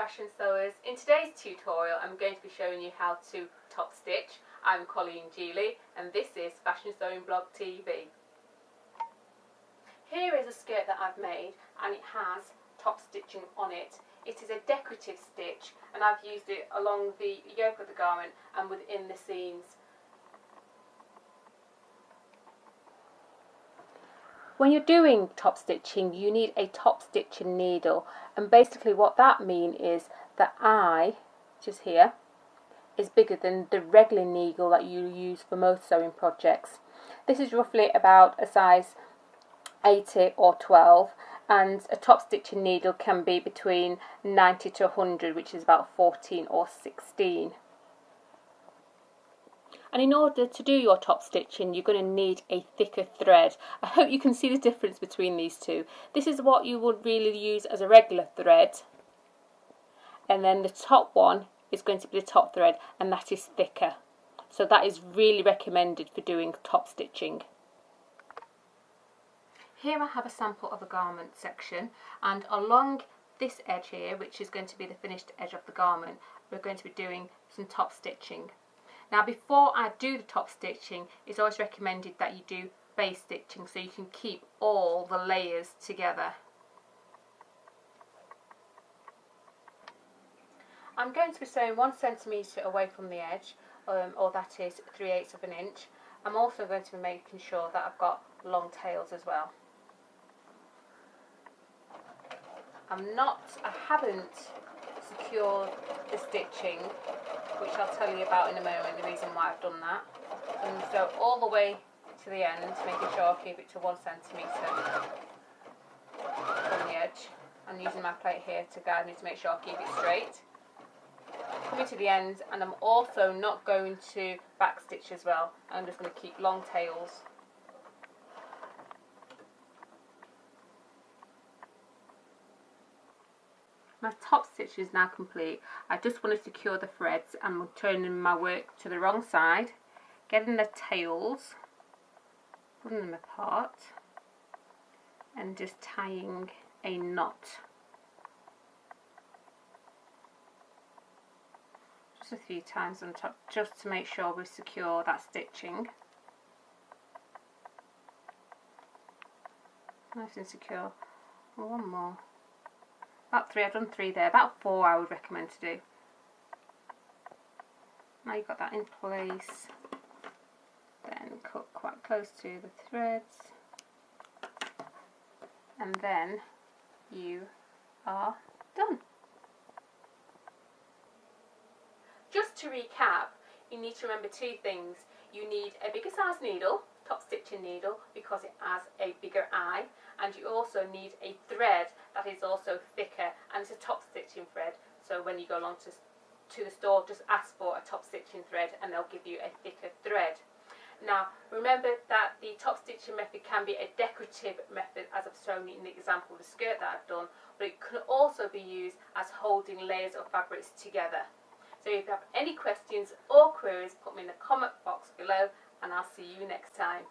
fashion sewers. In today's tutorial I'm going to be showing you how to top stitch. I'm Colleen Geely and this is Fashion Sewing Blog TV. Here is a skirt that I've made and it has top stitching on it. It is a decorative stitch and I've used it along the yoke of the garment and within the seams. When you're doing top stitching, you need a top stitching needle, and basically what that means is the eye, just here, is bigger than the regular needle that you use for most sewing projects. This is roughly about a size 80 or 12, and a top stitching needle can be between 90 to 100, which is about 14 or 16. And in order to do your top stitching, you're going to need a thicker thread. I hope you can see the difference between these two. This is what you would really use as a regular thread, and then the top one is going to be the top thread, and that is thicker. So that is really recommended for doing top stitching. Here I have a sample of a garment section, and along this edge here, which is going to be the finished edge of the garment, we're going to be doing some top stitching. Now before I do the top stitching, it's always recommended that you do base stitching so you can keep all the layers together. I'm going to be sewing 1 centimetre away from the edge, or that is 3/8 of an inch. I'm also going to be making sure that I've got long tails as well. I haven't secured the stitching, which I'll tell you about in a moment, the reason why I've done that. And so all the way to the end, making sure I keep it to 1 centimetre from the edge. I'm using my plate here to guide me to make sure I keep it straight. Coming to the end, and I'm also not going to back stitch as well. I'm just going to keep long tails. My top stitch is now complete. I just want to secure the threads. I'm turning my work to the wrong side, getting the tails, pulling them apart, and just tying a knot. Just a few times on top, just to make sure we secure that stitching. Nice and secure. One more. About 3, I've done 3 there, about 4 I would recommend to do. Now you've got that in place, then cut quite close to the threads, and then you are done. Just to recap, you need to remember 2 things. You need a bigger size needle, top stitching needle, because it has a bigger eye, and you also need a thread that is also thicker, and it's a top stitching thread. So when you go along to the store, just ask for a top stitching thread and they'll give you a thicker thread. Now remember that the top stitching method can be a decorative method, as I've shown you in the example of the skirt that I've done, but it can also be used as holding layers of fabrics together. So if you have any questions or queries, put them in the comment box below, and I'll see you next time.